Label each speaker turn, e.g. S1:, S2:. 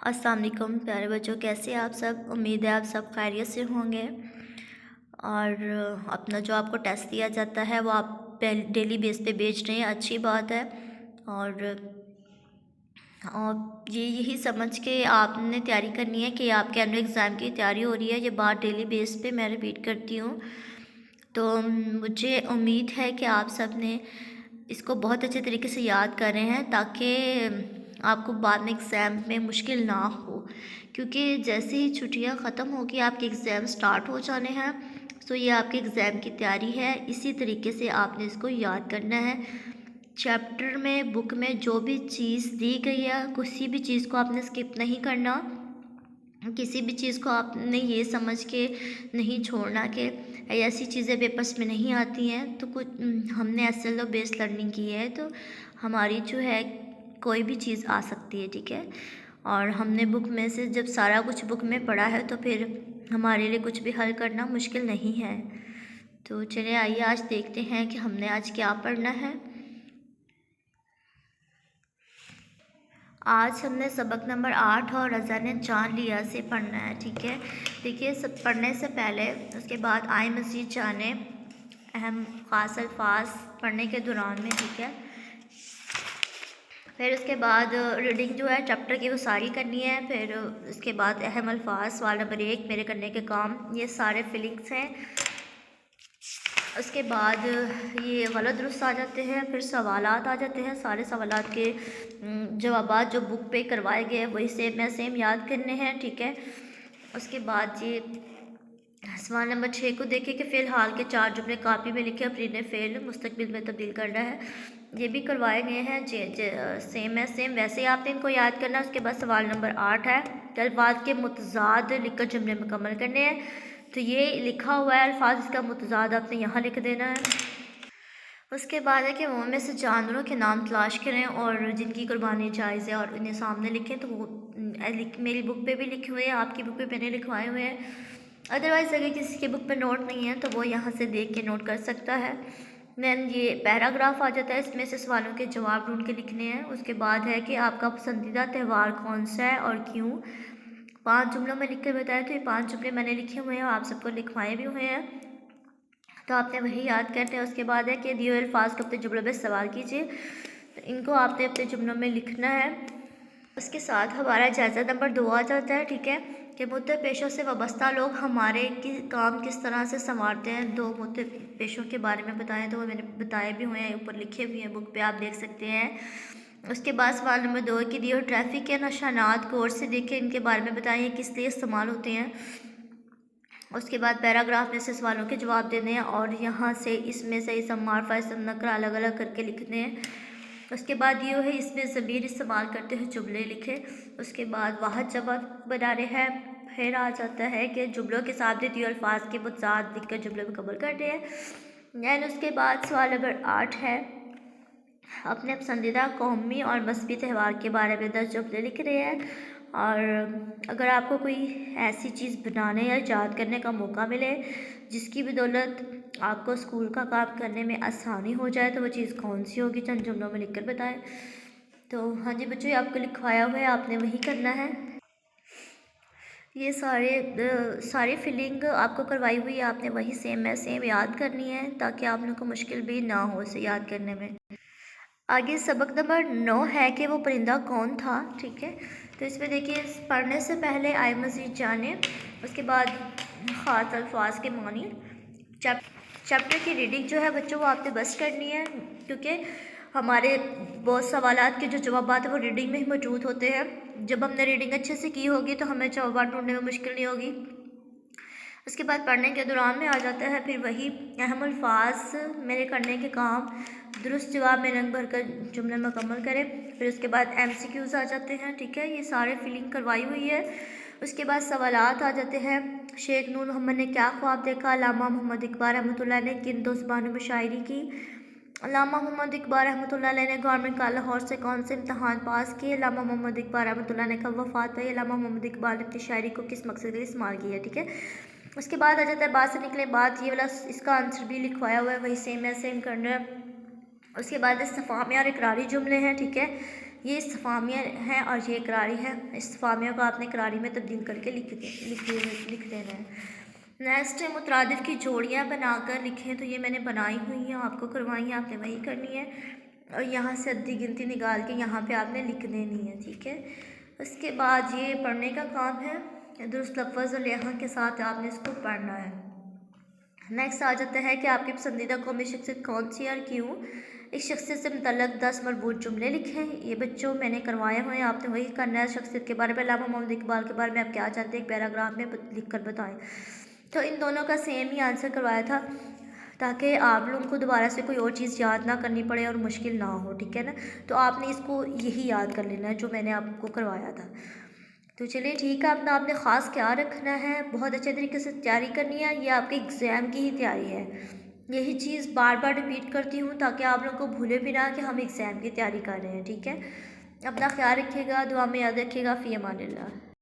S1: अस्सलाम वालेकुम प्यारे बच्चों, कैसे आप सब। उम्मीद है आप सब खैरियत से होंगे। और अपना जो आपको टेस्ट दिया जाता है वो आप डेली बेस पे बेच रहे हैं, अच्छी बात है। और ये यही समझ के आपने तैयारी करनी है कि आपके एनुअल एग्ज़ाम की तैयारी हो रही है। ये बात डेली बेस पे मैं रिपीट करती हूँ। तो मुझे उम्मीद है कि आप सब ने इसको बहुत अच्छे तरीके से याद कर रहे हैं, ताकि आपको बाद में एग्ज़ाम में मुश्किल ना हो। क्योंकि जैसे ही छुट्टियां ख़त्म होगी आपके एग्ज़ाम स्टार्ट हो जाने हैं। तो ये आपके एग्ज़ाम की तैयारी है, इसी तरीके से आपने इसको याद करना है। चैप्टर में, बुक में जो भी चीज़ दी गई है, किसी भी चीज़ को आपने स्किप नहीं करना। किसी भी चीज़ को आपने ये समझ के नहीं छोड़ना कि ऐसी चीज़ें पेपर्स में नहीं आती हैं। तो कुछ हमने एसएलओ बेस्ड लर्निंग की है, तो हमारी जो है कोई भी चीज़ आ सकती है, ठीक है। और हमने बुक में से जब सारा कुछ बुक में पढ़ा है तो फिर हमारे लिए कुछ भी हल करना मुश्किल नहीं है। तो चलिए आइए आज देखते हैं कि हमने आज क्या पढ़ना है। आज हमने सबक नंबर 8 और रज़ा ने जान लिया से पढ़ना है, ठीक है। देखिए, सब पढ़ने से पहले उसके बाद आए मज़ीद जाने अहम ख़ास अल्फाज पढ़ने के दौरान में, ठीक है। फिर उसके बाद रीडिंग जो है चैप्टर की वो सारी करनी है। फिर उसके बाद अहम अल्फाज, सवाल नंबर 1, मेरे करने के काम, ये सारे फिलिंग्स हैं। उसके बाद ये गलत दुरुस्त आ जाते हैं। फिर सवालात आ जाते हैं, सारे सवालात के जवाबात जो बुक पे करवाए गए वही सेम याद करने हैं, ठीक है। उसके बाद ये सवाल नंबर 6 को देखिए कि फ़िलहाल के 4 जुमले कापी में लिखे, अपने फ़ेल मुस्तकबिल में तब्दील करना है। ये भी करवाए गए हैं, सेम वैसे ही आपने इनको याद करना है। उसके बाद सवाल नंबर 8 है कि अल्फाज के मुतज़ाद लिखकर जुमले मुकम्मल करने हैं। तो ये लिखा हुआ है अल्फाज, इसका मुतज़ाद आपने यहाँ लिख देना है। उसके बाद है कि वो में से जानवरों के नाम तलाश करें और जिनकी कुर्बानी जायज़ है और उन्हें सामने लिखें। तो वो मेरी बुक पे भी लिखे हुए हैं, आपकी बुक पे मैंने लिखवाए हुए हैं। अदरवाइज़ अगर किसी की बुक पे नोट नहीं है तो वो यहाँ से देख के नोट कर सकता है। दैन ये पैराग्राफ आ जाता है, इसमें से सवालों के जवाब ढूंढ के लिखने हैं। उसके बाद है कि आपका पसंदीदा त्यौहार कौन सा है और क्यों। 5 जुमलों में लिख कर बताया। तो ये 5 जुमले मैंने लिखे हुए हैं और आप सबको लिखवाए भी हुए हैं, तो आपने वही याद करते हैं। उसके बाद है कि दिए हुए अल्फाज को अपने जुमलों में सवाल कीजिए, तो इनको आपने अपने जुमलों में लिखना है। उसके साथ हमारा जायज़ा नंबर 2 आ जाता है, ठीक है, कि मुद्दे पेशों से वाबस्ता लोग हमारे काम किस तरह से संवारते हैं। 2 मुद्दे पेशों के बारे में बताएं, तो वो मैंने बताए भी हुए हैं, ऊपर लिखे भी हैं, बुक पे आप देख सकते हैं। उसके बाद सवाल नंबर 2 की दी और ट्रैफिक के निशानात गौर से देखें, इनके बारे में बताएं किस लिए इस्तेमाल होते हैं। उसके बाद पैराग्राफ में से सवालों के जवाब देने हैं और यहाँ से इसमें से इसम मार्फा इसम नकरा अलग अलग करके लिखने हैं। उसके बाद ये है इसमें ज़मीर इस्तेमाल करते हुए जुमले लिखे। उसके बाद वाहद जवाब बना रहे हैं। फिर आ जाता है कि जुमलों के साथ दिए अल्फाज के मुतज़ाद लिखकर जुमले मुकम्मल करते हैं। दैन उसके बाद सवाल नंबर 8 है, अपने पसंदीदा कौमी और मजहबी त्यौहार के बारे में 10 जुमले लिख रहे हैं। और अगर आपको कोई ऐसी चीज़ बनाने या याद करने का मौका मिले जिसकी बदौलत आपको स्कूल का काम करने में आसानी हो जाए, तो वो चीज़ कौन सी होगी, चंद जुमलों में लिखकर बताएं। तो हाँ जी बच्चों, ये आपको लिखवाया हुआ है, आपने वही करना है। ये सारी फिलिंग आपको करवाई हुई है, आपने वही सेम याद करनी है, ताकि आप लोगों को मुश्किल भी ना हो इसे याद करने में। आगे सबक नंबर 9 है कि वो परिंदा कौन था, ठीक है। तो इसमें देखिए, पढ़ने से पहले आए मज़ीद जाने, उसके बाद ख़ास अल्फाज के मानी। चैप्टर की रीडिंग जो है बच्चों वो आपने बस करनी है, क्योंकि हमारे बहुत सवालात के जो जवाब है वो रीडिंग में ही मौजूद होते हैं। जब हमने रीडिंग अच्छे से की होगी तो हमें जवाब ढूंढने में मुश्किल नहीं होगी। उसके बाद पढ़ने के दौरान में आ जाता है फिर वही अहम अल्फाज, मेरे करने के काम, दुरुस्त जवाब में रंग भर कर जुमले मुकम्मल करें। फिर उसके बाद MCQs आ जाते हैं, ठीक है, ये सारे फिलिंग करवाई हुई है। उसके बाद सवालात आ जाते हैं। शेख नूर मोहम्मद ने क्या ख्वाब देखा। अल्लामा मोहम्मद इकबाल रहमतुल्लाह ने किन 2 ज़बानों में शायरी की। अल्लामा मोहम्मद इकबाल रहमतुल्लाह ने गवर्नमेंट कॉलेज लाहौर से कौन से इम्तहान पास किए। अल्लामा मोहम्मद इकबाल रहमतुल्लाह ने कब वफ़ात पाई। अल्लामा मोहम्मद इकबाल ने अपनी शायरी को किस मकसद के लिए इस्तेमाल किया है, ठीक है। उसके बाद आ जाता है बात से निकले बात, ये वाला इसका आंसर भी लिखवाया हुआ है, वही सेम करना है। उसके बाद इस्तफामी और इकरारी जुमले हैं, ठीक है, ये इस्तिफ़ामिया हैं और ये करारी है। इस्तिफ़ामिया को आपने करारी में तब्दील करके लिख देना है। नेक्स्ट है मुतरादिफ की जोड़ियाँ बनाकर लिखें, तो ये मैंने बनाई हुई हैं, आपको करवाई हैं, आपने वही करनी है और यहाँ से अद्दी गिनती निकाल के यहाँ पे आपने लिख देनी है, ठीक है। उसके बाद ये पढ़ने का काम है, दुरुस्त लफ्ज़ और यहाँ के साथ आपने इसको पढ़ना है। नेक्स्ट आ जाता है कि आपकी पसंदीदा कौमी शख्सियत कौन सी और क्यों। इस शख्सियत से मुतल्लक़ 10 मरबूत जुमले लिखें। ये बच्चों मैंने करवाए हुए हैं, आपने वही करना है। शख्सियत के बारे में, अल्लामा मोहम्मद इकबाल के बारे में आप क्या जानते हैं, एक पैराग्राफ में लिख कर बताएं। तो इन दोनों का सेम ही आंसर करवाया था, ताकि आप लोगों को दोबारा से कोई और चीज़ याद ना करनी पड़े और मुश्किल ना हो, ठीक है ना। तो आपने इसको यही याद कर लेना है जो मैंने आपको करवाया था। तो चलिए ठीक है, अपना आपने ख़ास ख्याल रखना है, बहुत अच्छे तरीके से तैयारी करनी है। ये आपके एग्ज़ाम की ही तैयारी है। यही चीज़ बार बार रिपीट करती हूँ ताकि आप लोगों को भूले भी ना कि हम एग्ज़ाम की तैयारी कर रहे हैं, ठीक है। अपना ख्याल रखिएगा, दुआ में याद रखिएगा। फ़ी अमानिल्लाह।